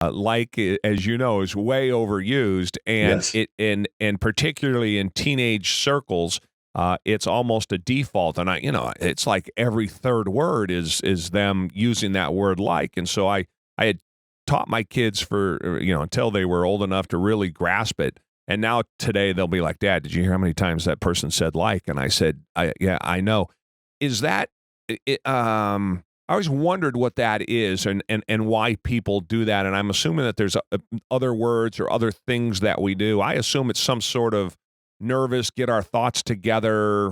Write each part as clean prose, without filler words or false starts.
as you know, is way overused, and Yes. and particularly in teenage circles, it's almost a default. And it's like every third word is them using that word like. And so I had taught my kids for until they were old enough to really grasp it. And now today they'll be like, "Dad, did you hear how many times that person said like?" And I said, "Yeah, I know." Is that I always wondered what that is and why people do that. And I'm assuming that there's other words or other things that we do. I assume it's some sort of nervous, get our thoughts together,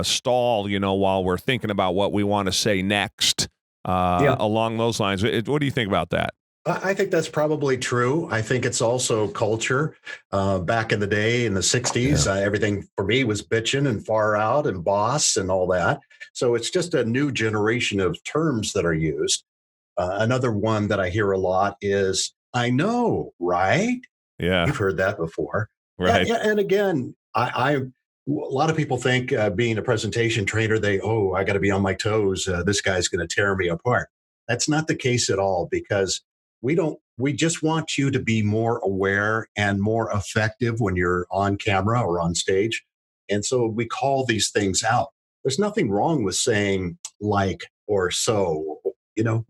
stall, while we're thinking about what we want to say next, Yeah. along those lines. What do you think about that? I think that's probably true. I think it's also culture. Back in the day in the 60s, Yeah. everything for me was bitching and far out and boss and all that. So it's just a new generation of terms that are used. Another one that I hear a lot is, I know, right? Yeah. You've heard that before. Right. And again, a lot of people think being a presentation trainer, I got to be on my toes. This guy's going to tear me apart. That's not the case at all, because we just want you to be more aware and more effective when you're on camera or on stage. And so we call these things out. There's nothing wrong with saying like or so.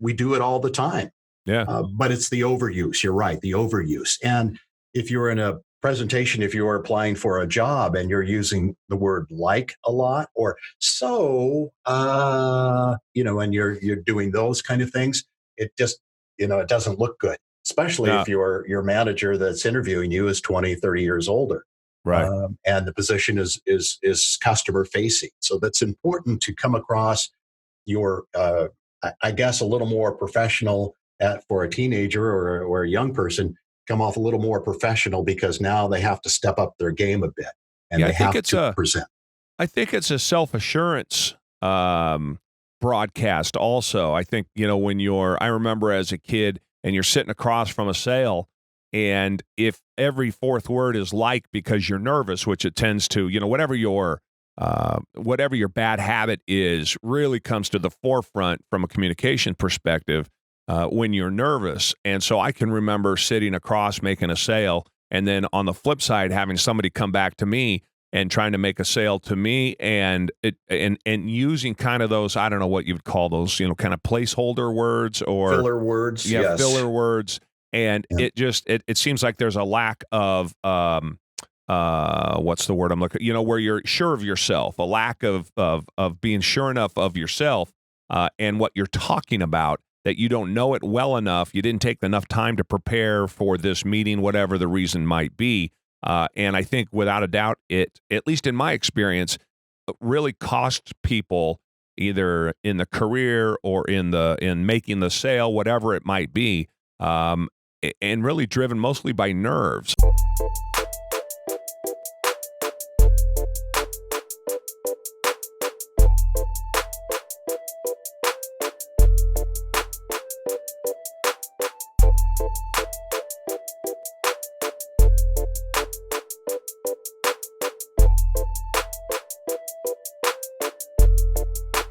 We do it all the time. Yeah. But it's the overuse. You're right, the overuse. And if you're in a presentation, if you're applying for a job and you're using the word like a lot or so, and you're doing those kind of things, it just, it doesn't look good, especially No. if your manager that's interviewing you is 20, 30 years older. Right. And the position is customer facing. So that's important to come across your, I guess, a little more professional for a teenager or a young person, come off a little more professional because now they have to step up their game a bit and Yeah, they have to present. I think it's a self-assurance broadcast also. I think, I remember as a kid and you're sitting across from a sale, and if every fourth word is like because you're nervous, which it tends to, whatever your bad habit is really comes to the forefront from a communication perspective when you're nervous. And so I can remember sitting across making a sale, and then on the flip side, having somebody come back to me and trying to make a sale to me, and using kind of those, I don't know what you would call those, kind of placeholder words or Filler words. Yes. filler words. And Yeah. it seems like there's a lack of what's the word I'm looking, where you're sure of yourself, a lack of being sure enough of yourself and what you're talking about, that you don't know it well enough. You didn't take enough time to prepare for this meeting, whatever the reason might be. And I think without a doubt, it, at least in my experience, really costs people either in the career or in making the sale, whatever it might be, and really driven mostly by nerves.